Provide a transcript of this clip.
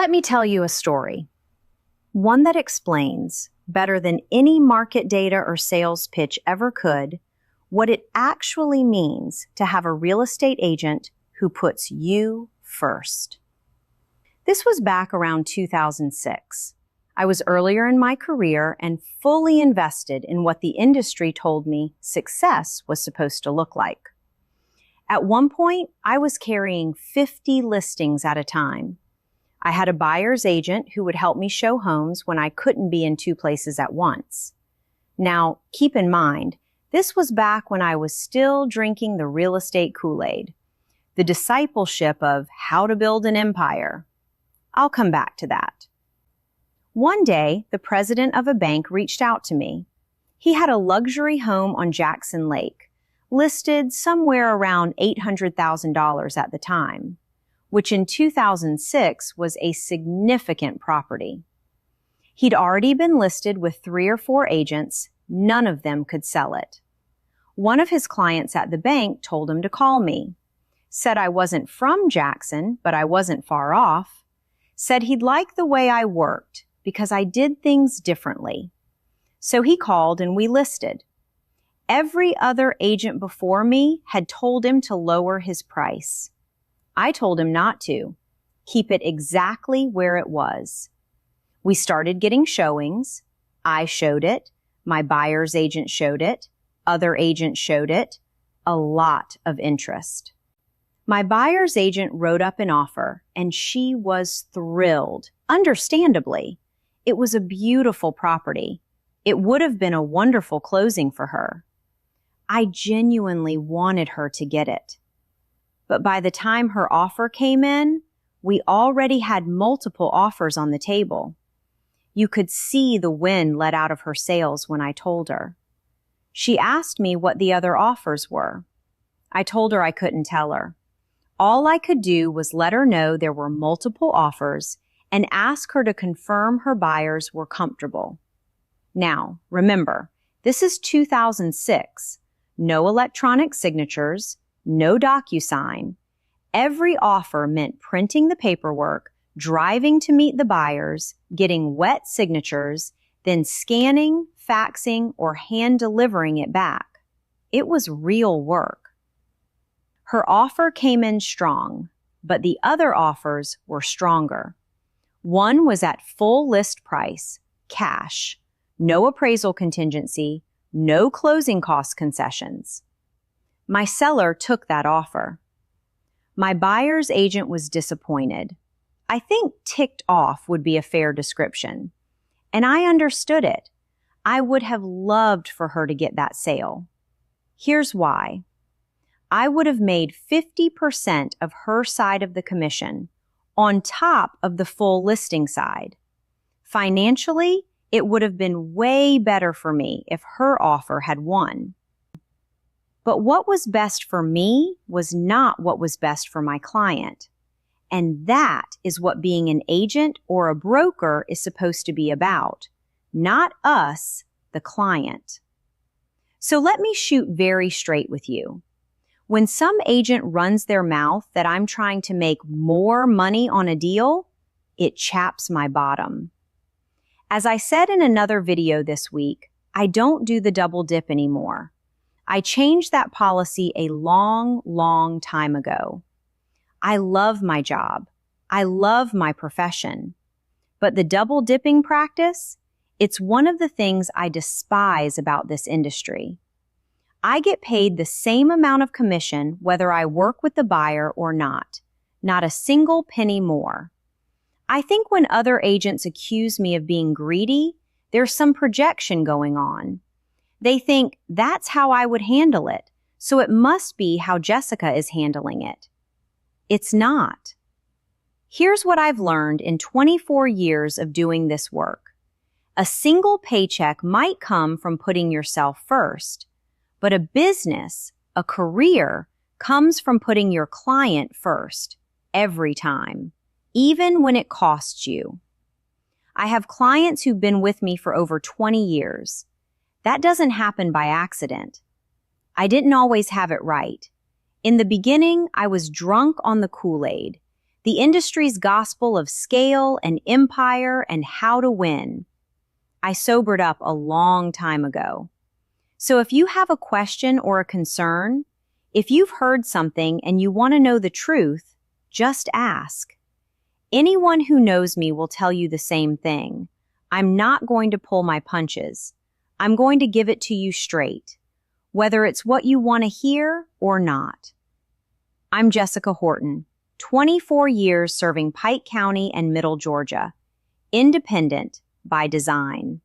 Let me tell you a story, one that explains, better than any market data or sales pitch ever could, what it actually means to have a real estate agent who puts you first. This was back around 2006. I was earlier in my career and fully invested in what the industry told me success was supposed to look like. At one point, I was carrying 50 listings at a time. I had a buyer's agent who would help me show homes when I couldn't be in two places at once. Now, keep in mind, this was back when I was still drinking the real estate Kool-Aid, the discipleship of how to build an empire. I'll come back to that. One day, the president of a bank reached out to me. He had a luxury home on Jackson Lake, listed somewhere around $800,000 at the time, which in 2006 was a significant property. He'd already been listed with 3 or 4 agents. None of them could sell it. One of his clients at the bank told him to call me, said I wasn't from Jackson, but I wasn't far off, said he'd like the way I worked because I did things differently. So he called and we listed. Every other agent before me had told him to lower his price. I told him not to. Keep it exactly where it was. We started getting showings. I showed it. My buyer's agent showed it. Other agents showed it. A lot of interest. My buyer's agent wrote up an offer, and she was thrilled, understandably. It was a beautiful property. It would have been a wonderful closing for her. I genuinely wanted her to get it. But by the time her offer came in, we already had multiple offers on the table. You could see the wind let out of her sails when I told her. She asked me what the other offers were. I told her I couldn't tell her. All I could do was let her know there were multiple offers and ask her to confirm her buyers were comfortable. Now, remember, this is 2006. No electronic signatures, no DocuSign. Every offer meant printing the paperwork, driving to meet the buyers, getting wet signatures, then scanning, faxing, or hand delivering it back. It was real work. Her offer came in strong, but the other offers were stronger. One was at full list price, cash, no appraisal contingency, no closing cost concessions. My seller took that offer. My buyer's agent was disappointed. I think ticked off would be a fair description. And I understood it. I would have loved for her to get that sale. Here's why. I would have made 50% of her side of the commission on top of the full listing side. Financially, it would have been way better for me if her offer had won. But what was best for me was not what was best for my client. And that is what being an agent or a broker is supposed to be about. Not us, the client. So let me shoot very straight with you. When some agent runs their mouth that I'm trying to make more money on a deal, it chaps my bottom. As I said in another video this week, I don't do the double dip anymore. I changed that policy a long, long time ago. I love my job. I love my profession. But the double dipping practice, it's one of the things I despise about this industry. I get paid the same amount of commission whether I work with the buyer or not a single penny more. I think when other agents accuse me of being greedy, there's some projection going on. They think that's how I would handle it, so it must be how Jessica is handling it. It's not. Here's what I've learned in 24 years of doing this work. A single paycheck might come from putting yourself first, but a business, a career, comes from putting your client first, every time, even when it costs you. I have clients who've been with me for over 20 years. That doesn't happen by accident. I didn't always have it right. In the beginning, I was drunk on the Kool-Aid. the industry's gospel of scale and empire and how to win. I sobered up a long time ago. So if you have a question or a concern, if you've heard something and you want to know the truth, just ask. Anyone who knows me will tell you the same thing. I'm not going to pull my punches. I'm going to give it to you straight, whether it's what you want to hear or not. I'm Jessica Horton, 24 years serving Pike County and Middle Georgia. Independent by design.